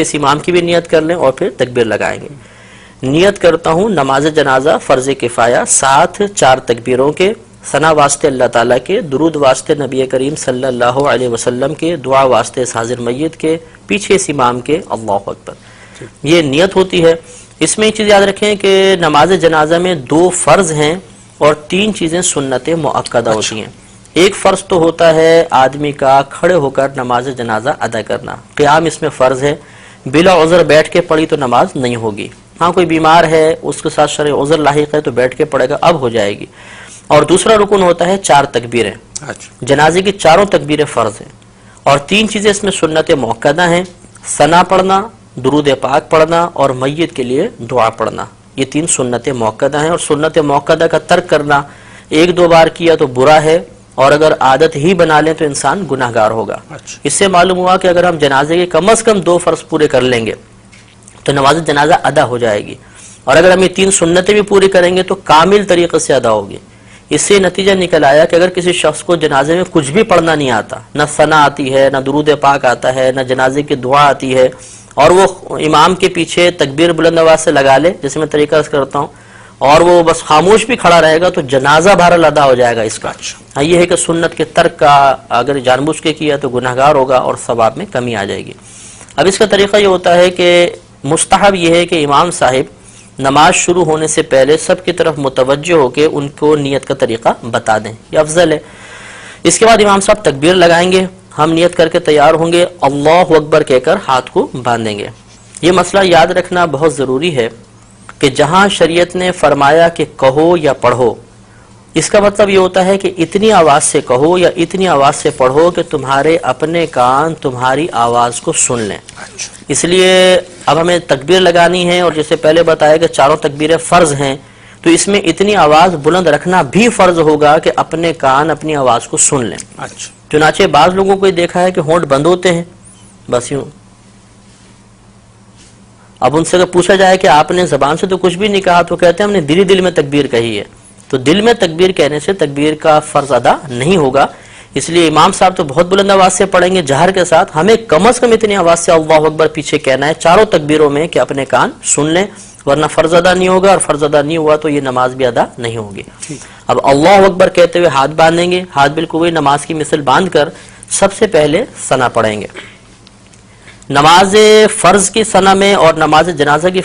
پیچھے اس امام کی بھی نیت کر لیں اور پھر تکبیر لگائیں گے. نیت کرتا ہوں نماز جنازہ فرض کفایہ 7 4 تکبیروں کے، ثنا واسطے اللہ تعالیٰ کے، درود واسطے نبی کریم صلی اللہ علیہ وسلم کے، دعا واسطے اس حاضر میت کے، پیچھے اس امام کے، اللہ اکبر. یہ نیت ہوتی ہے. اس میں ایک چیز یاد رکھیں کہ نماز جنازہ میں 2 فرض ہیں اور 3 چیزیں سنت مؤکدہ ہوتی ہیں. ایک فرض تو ہوتا ہے آدمی کا کھڑے ہو کر نماز جنازہ ادا کرنا، قیام اس میں فرض ہے. بلا عذر بیٹھ کے پڑھی تو نماز نہیں ہوگی. ہاں کوئی بیمار ہے اس کے ساتھ شرعی عذر لاحق ہے تو بیٹھ کے پڑھے گا، اب ہو جائے گی. اور دوسرا رکن ہوتا ہے 4 تکبیریں. جنازے کی 4 تکبیریں فرض ہیں اور 3 چیزیں اس میں سنت مؤکدہ ہیں: ثنا پڑھنا، درود پاک پڑھنا اور میت کے لیے دعا پڑھنا. یہ 3 سنت مؤکدہ ہیں اور سنت مؤکدہ کا ترک کرنا 1-2 بار کیا تو برا ہے اور اگر عادت ہی بنا لیں تو انسان گناہگار ہوگا. اس سے معلوم ہوا کہ اگر ہم جنازے کے کم از کم 2 فرض پورے کر لیں گے تو نماز جنازہ ادا ہو جائے گی، اور اگر ہم یہ 3 سنتیں بھی پوری کریں گے تو کامل طریقے سے ادا ہوگی. اس سے نتیجہ نکل آیا کہ اگر کسی شخص کو جنازے میں کچھ بھی پڑھنا نہیں آتا، نہ ثنا آتی ہے، نہ درود پاک آتا ہے، نہ جنازے کی دعا آتی ہے، اور وہ امام کے پیچھے تکبیر بلند آواز سے لگا لے جیسے میں طریقہ کرتا ہوں، اور وہ بس خاموش بھی کھڑا رہے گا تو جنازہ بہرحال ادا ہو جائے گا اس کا. یہ ہے کہ سنت کے ترک کا اگر جان بوجھ کے کیا تو گناہگار ہوگا اور ثواب میں کمی آ جائے گی. اب اس کا طریقہ یہ ہوتا ہے کہ مستحب یہ ہے کہ امام صاحب نماز شروع ہونے سے پہلے سب کی طرف متوجہ ہو کے ان کو نیت کا طریقہ بتا دیں، یہ افضل ہے. اس کے بعد امام صاحب تکبیر لگائیں گے، ہم نیت کر کے تیار ہوں گے، اللہ اکبر کہہ کر ہاتھ کو باندھیں گے. یہ مسئلہ یاد رکھنا بہت ضروری ہے کہ جہاں شریعت نے فرمایا کہ کہو یا پڑھو، اس کا مطلب یہ ہوتا ہے کہ اتنی آواز سے کہو یا اتنی آواز سے پڑھو کہ تمہارے اپنے کان تمہاری آواز کو سن لیں. اس لیے اب ہمیں تکبیر لگانی ہے اور جیسے پہلے بتایا کہ 4 تکبیریں فرض ہیں تو اس میں اتنی آواز بلند رکھنا بھی فرض ہوگا کہ اپنے کان اپنی آواز کو سن لیں. چنانچہ بعض لوگوں کو دیکھا ہے کہ ہونٹ بند ہوتے ہیں بس یوں. اب ان سے اگر پوچھا جائے کہ آپ نے زبان سے تو کچھ بھی نہیں کہا تو کہتے ہیں ہم نے دل میں تکبیر کہی ہے. تو دل میں تکبیر کہنے سے تکبیر کا فرض ادا نہیں ہوگا. اس لیے امام صاحب تو بہت بلند آواز سے پڑھیں گے جہر کے ساتھ، ہمیں کم از کم اتنی آواز سے اللہ اکبر پیچھے کہنا ہے 4 تکبیروں میں کہ اپنے کان سن لیں، ورنہ فرض ادا نہیں ہوگا، اور فرض ادا نہیں ہوا تو یہ نماز بھی ادا نہیں ہوگی. اب اللہ اکبر کہتے ہوئے ہاتھ باندھیں گے، ہاتھ بالکل وہی نماز کی مثل باندھ کر سب سے پہلے ثنا پڑھیں گے. نماز فرض کی ثنا میں اور نماز جنازہ کی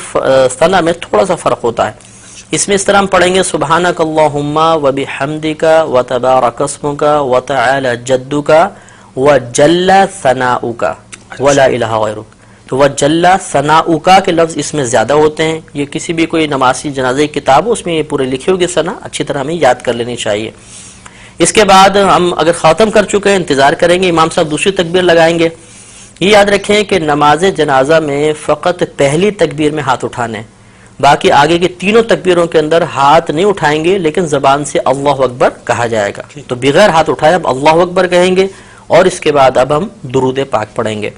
ثنا میں تھوڑا سا فرق ہوتا ہے. اس میں اس طرح ہم پڑھیں گے سبحانک اللہم وبحمدک وتبارک اسمک وتعالی جدک وجل ثناؤک ولا الہ غیرک. تو وجل ثناؤک کے لفظ اس میں زیادہ ہوتے ہیں. یہ کسی بھی کوئی نمازی جنازہ کی کتاب ہو اس میں یہ پورے لکھی ہوگی ثنا، اچھی طرح ہمیں یاد کر لینی چاہیے. اس کے بعد ہم اگر ختم کر چکے ہیں انتظار کریں گے، امام صاحب دوسری تکبیر لگائیں گے. یہ یاد رکھیں کہ نماز جنازہ میں فقط پہلی تکبیر میں ہاتھ اٹھانے، باقی آگے کی 3 تکبیروں کے اندر ہاتھ نہیں اٹھائیں گے لیکن زبان سے اللہ اکبر کہا جائے گا. تو بغیر ہاتھ اٹھائے اب اللہ اکبر کہیں گے اور اس کے بعد اب ہم درود پاک پڑھیں گے.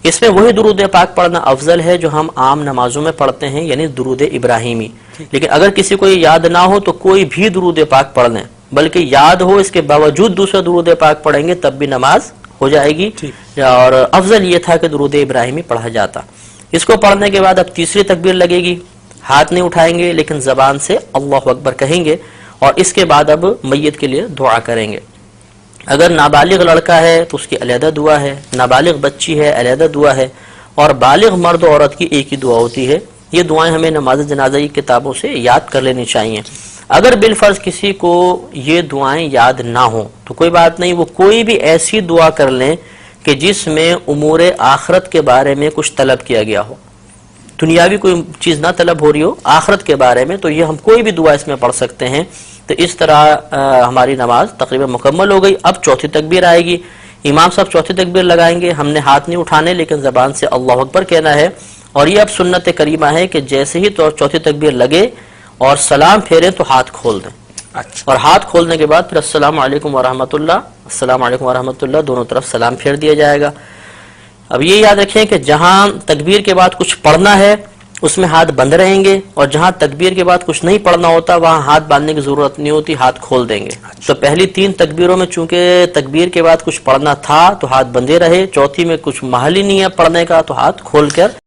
اس میں وہی درود پاک پڑھنا افضل ہے جو ہم عام نمازوں میں پڑھتے ہیں، یعنی درود ابراہیمی. لیکن اگر کسی کو یاد نہ ہو تو کوئی بھی درود پاک پڑھ لیں، بلکہ یاد ہو اس کے باوجود دوسرا درود پاک پڑھیں گے تب بھی نماز ہو جائے گی. اور افضل یہ تھا کہ درود ابراہیمی پڑھا جاتا. اس کو پڑھنے کے بعد اب تیسری تکبیر لگے گی، ہاتھ نہیں اٹھائیں گے لیکن زبان سے اللہ اکبر کہیں گے اور اس کے بعد اب میت کے لیے دعا کریں گے. اگر نابالغ لڑکا ہے تو اس کی علیحدہ دعا ہے، نابالغ بچی ہے علیحدہ دعا ہے، اور بالغ مرد و عورت کی ایک ہی دعا ہوتی ہے. یہ دعائیں ہمیں نماز جنازہ کی کتابوں سے یاد کر لینی چاہیے. اگر بالفرض کسی کو یہ دعائیں یاد نہ ہوں تو کوئی بات نہیں، وہ کوئی بھی ایسی دعا کر لیں کہ جس میں امور آخرت کے بارے میں کچھ طلب کیا گیا ہو، دنیاوی کوئی چیز نہ طلب ہو رہی ہو، آخرت کے بارے میں، تو یہ ہم کوئی بھی دعا اس میں پڑھ سکتے ہیں. تو اس طرح ہماری نماز تقریباً مکمل ہو گئی. اب چوتھی تکبیر آئے گی، امام صاحب چوتھی تکبیر لگائیں گے. ہم نے ہاتھ نہیں اٹھانے لیکن زبان سے اللہ اکبر کہنا ہے. اور یہ اب سنت کریمہ ہے کہ جیسے ہی تو چوتھی تکبیر لگے اور سلام پھیرے تو ہاتھ کھول دیں. اور ہاتھ کھولنے کے بعد پھر السلام علیکم ورحمۃ اللہ، السلام علیکم ورحمۃ اللہ، دونوں طرف سلام پھیر دیا جائے گا. اب یہ یاد رکھیں کہ جہاں تکبیر کے بعد کچھ پڑھنا ہے اس میں ہاتھ بند رہیں گے، اور جہاں تکبیر کے بعد کچھ نہیں پڑھنا ہوتا وہاں ہاتھ باندھنے کی ضرورت نہیں ہوتی، ہاتھ کھول دیں گے۔ تو پہلی 3 تکبیروں میں چونکہ تکبیر کے بعد کچھ پڑھنا تھا تو ہاتھ بندھے رہے، چوتھی میں کچھ محل ہی نہیں ہے پڑھنے کا تو ہاتھ کھول کر